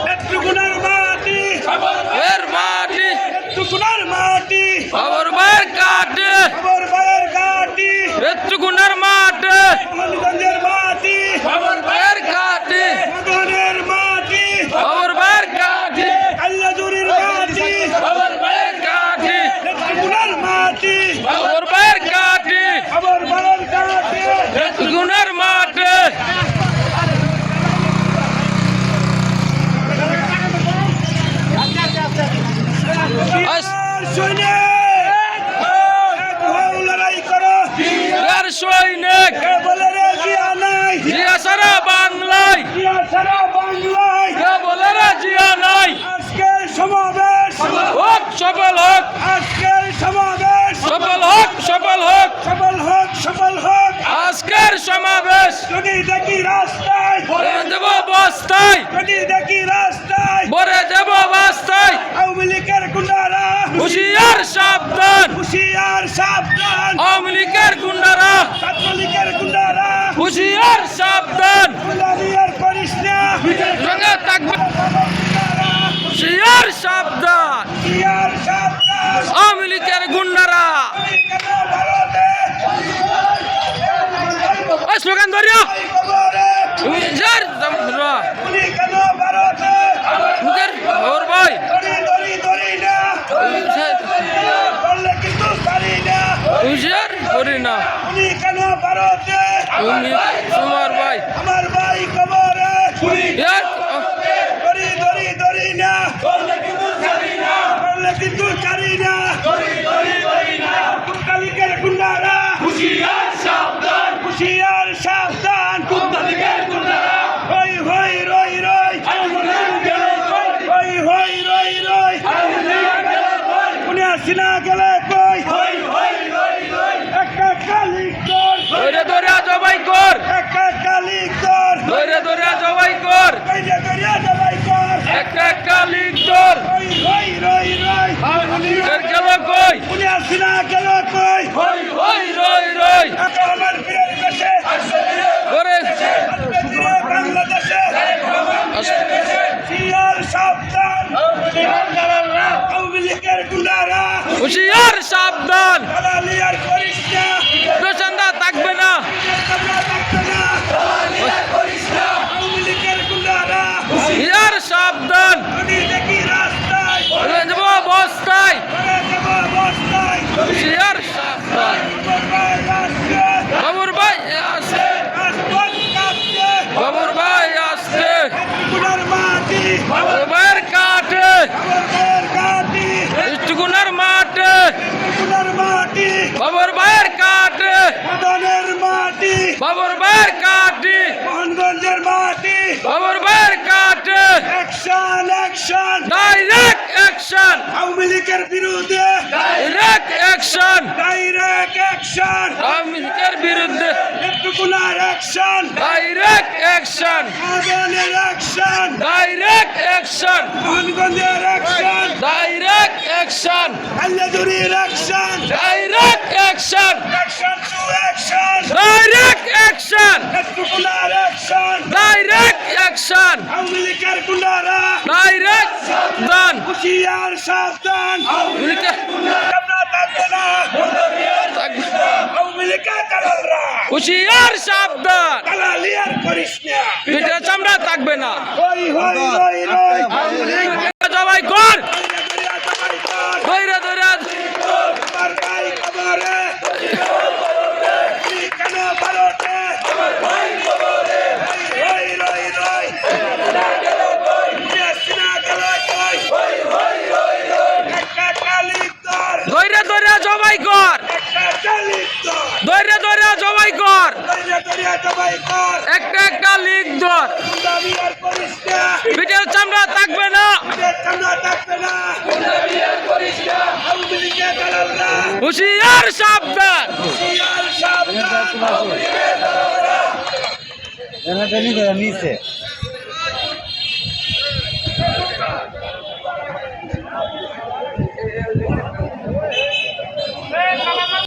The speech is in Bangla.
নেত্রকোনার মাটি এর মাটি নেত্রকোনার মাটি খবর বাইর কাটে খবর বাইর ঘাটি নেত্রকোনার মাঠে মোহনগঞ্জের মাটি খবর বাইর কাটে মদনের মাটি খবর বাইর কাটে কাল্লাজুরির মাটি খবর বাইর কাটে নেত্রকোনার মাটি খবর বাইর কাটে খবর বাইর ঘাটি নেত্রকোনার মাঠে সৈনিক এক হও লড়াই করো আর সৈনিক কে বলে রে জিয়া নাই জিয়া সারা বাংলায় জিয়া সারা বাংলায় কে বলে রে জিয়া নাই আজকের সমাবেশ হোক সফল হোক আজকের সমাবেশ সফল হোক সফল হোক সফল হোক সফল হোক আজকের সমাবেশ যদি দেখি রাস্তায় ভরে দেব বস্তায় যদি দেখি রাস্তায় ভরে দেব বস্তায় আওয়ামী লীগের গুন্ডারা হুশিয়ার সাবধান হুশিয়ার সাবধান আওয়ামী লীগের গুন্ডারা ছাত্রলীগের গুন্ডারা হুশিয়ার সাবধান গুন্ডামি আর করিস না সঙ্গে থাকবে হুশিয়ার সাবধান হুশিয়ার সাবধান আওয়ামী লীগের গুন্ডারা কেন ভারতে ওই স্লোগান ধরিয়া খবরে হুশিয়ার উনি কেন ভারতে মুখের ওর ভাই ধরি না করলে কিন্তু পারি না হুশিয়ার করি না উনি কেন ভারতে তুমি তোমার ভাই আমার ভাই খবরে ইয়ার ধরি না করলে কিন্তু ছাড়ি না কুত্তালিকের গুন্ডারা হুশিয়ার সাবধান কুত্তালিকের গুন্ডারা হই হই রই রই হই হই রই রই উনি আসিনা গেলে কই একটা কালিক তোর ধরে ধরে জবাই কর একটা কালিক তোর ধরে ধরে জবাই কর কইলে করিয়া জবাই কর একটা কালিক তোর হই হই রই রই এর গেল কই উনি আসিনা গেলে কই ওই রই রই আমার প্রিয় দেশে করে বাংলাদেশে হুশিয়ার সাবধান আওয়ামী লীগের গুন্ডারা হুশিয়ার সাবধান দালালি আর করিস না প্রচন্ডা থাকবে না আমরা থাকবে না আওয়ামী লীগের গুন্ডারা হুশিয়ার সাবধান যদি দেখি রাস্তায় ধরে দেব বস্তায় ধরে দেব বস্তায় হুশিয়ার সাবধান বাবুর ভাই আসছে বাবুর ভাই আসছে বাবুর ভাইয়ের কাঠে ইষ্টগুনার মাঠে বাবুর ভাইয়ের কাঠে বাবুর ভাইয়ের কাঠে মোহনগঞ্জের মাটি বাবুর ভাইয়ের কাঠে action action direct action Awami লীগের বিরুদ্ধে direct action direct action Awami লীগের বিরুদ্ধে নেত্রকোনার অ্যাকশন ডাইরেক্ট অ্যাকশন মদনের অ্যাকশন ডাইরেক্ট অ্যাকশন মোহনগঞ্জের অ্যাকশন ডাইরেক্ট অ্যাকশন কাল্লাজুরির action direct action action to action direct action নেত্রকোনার অ্যাকশন ডাইরেক্ট অ্যাকশন আওয়ামী লীগের গুন্ডারা ডাইরেক্ট সাবধান হুশিয়ার সাবধান আওয়ামী লীগের আমরা থাকবে না আওয়ামী লীগের দালালরা হুশিয়ার সাবধান দালালি আর করিস না পিঠে চামড়া থাকবে না হই হই রই রই আওয়ামী লীগ জবাই কর সবাই কর ধৈর্য ধৈর্য আমার ভাই খবরে কেন ভারতে রই রই রই আসিনা গেলে কই একটা কালিক তোর ধৈর্য ধৈর্য জবাই কর একটা কালিক তোর ধৈর্য ধৈর্য জবাই কর সবাই কর একটা একটা লিখ ধর গুন্ডামি আর করিস না পিঠের চামড়া থাকবে না আমরা থাকবে না আওয়ামী লীগের দালালরা হুশিয়ার সাবধান হুশিয়ার সাবধান নিচে